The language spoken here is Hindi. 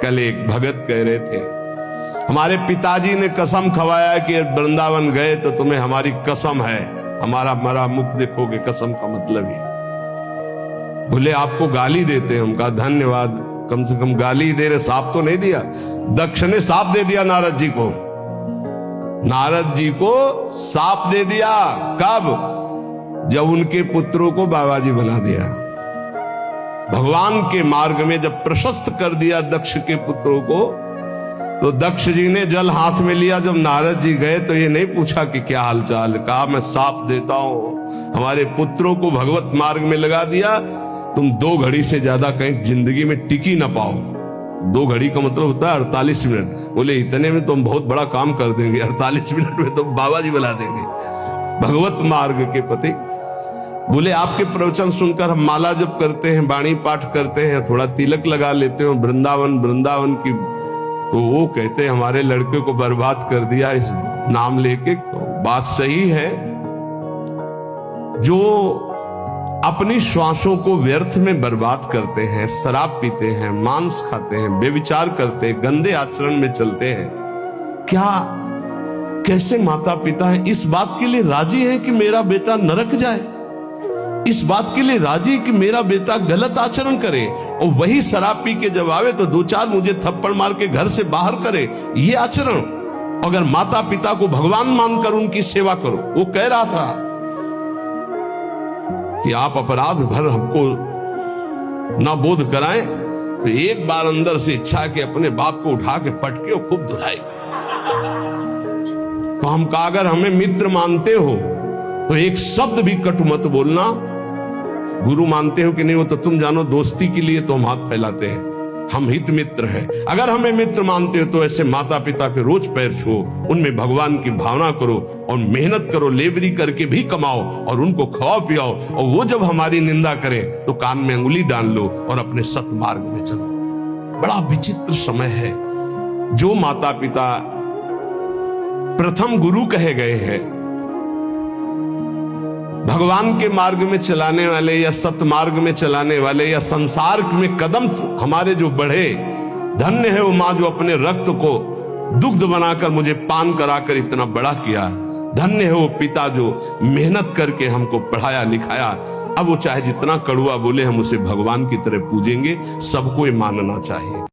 कल एक भगत कह रहे थे, हमारे पिताजी ने कसम खवाया कि वृंदावन गए तो तुम्हें हमारी कसम है, हमारा मरा मुख देखोगे, कसम का मतलब ही। बोले आपको गाली देते हैं। उनका धन्यवाद, कम से कम गाली दे रहे, साफ तो नहीं दिया। दक्ष ने साफ दे दिया नारद जी को, नारद जी को साफ दे दिया। कब? जब उनके पुत्रों को बाबा जी बना दिया, भगवान के मार्ग में जब प्रशस्त कर दिया दक्ष के पुत्रों को, तो दक्ष जी ने जल हाथ में लिया। जब नारद जी गए तो ये नहीं पूछा कि क्या हालचाल, कहा मैं साफ देता हूं, हमारे पुत्रों को भगवत मार्ग में लगा दिया, तुम 2 घड़ी से ज्यादा कहीं जिंदगी में टिकी ना पाओ। 2 घड़ी का मतलब होता है 48 मिनट। बोले इतने में तुम बहुत बड़ा काम कर देंगे, 48 मिनट में तुम बाबा जी बना देंगे, भगवत मार्ग के पति। बोले आपके प्रवचन सुनकर हम माला जप करते हैं, वाणी पाठ करते हैं, थोड़ा तिलक लगा लेते हैं, वृंदावन की, तो वो कहते हैं हमारे लड़के को बर्बाद कर दिया इस नाम लेके। तो बात सही है, जो अपनी श्वासों को व्यर्थ में बर्बाद करते हैं, शराब पीते हैं, मांस खाते हैं, बेविचार करते हैं, गंदे आचरण में चलते हैं, क्या कैसे माता पिता हैं इस बात के लिए राजी हैं कि मेरा बेटा नरक जाए, इस बात के लिए राजी कि मेरा बेटा गलत आचरण करे, और वही शराब पी के जब आवे तो 2-4 मुझे थप्पड़ मार के घर से बाहर करे, ये आचरण? अगर माता पिता को भगवान मानकर उनकी सेवा करो। वो कह रहा था कि आप अपराध भर हमको ना बोध कराएं, तो एक बार अंदर से इच्छा कि अपने बाप को उठा के पटके और खूब धुलाई। तो हम कहा अगर हमें मित्र मानते हो तो एक शब्द भी कटु मत बोलना। गुरु मानते हो कि नहीं वो तो तुम जानो, दोस्ती के लिए तो हम हाथ फैलाते हैं, हम हित मित्र हैं। अगर हमें मित्र मानते हो तो ऐसे माता पिता के रोज पैर छुओ, उनमें भगवान की भावना करो और मेहनत करो, लेबरी करके भी कमाओ और उनको खवाओ पियाओ, और वो जब हमारी निंदा करे तो कान में अंगुली डाल लो और अपने सतमार्ग में चलो। बड़ा विचित्र समय है। जो माता पिता प्रथम गुरु कहे गए हैं, भगवान के मार्ग में चलाने वाले या सतमार्ग में चलाने वाले या संसार में कदम हमारे जो बढ़े, धन्य है वो माँ जो अपने रक्त को दुग्ध बनाकर मुझे पान कराकर इतना बड़ा किया। धन्य है वो पिता जो मेहनत करके हमको पढ़ाया लिखाया। अब वो चाहे जितना कड़ुआ बोले, हम उसे भगवान की तरह पूजेंगे। सबको ये मानना चाहिए।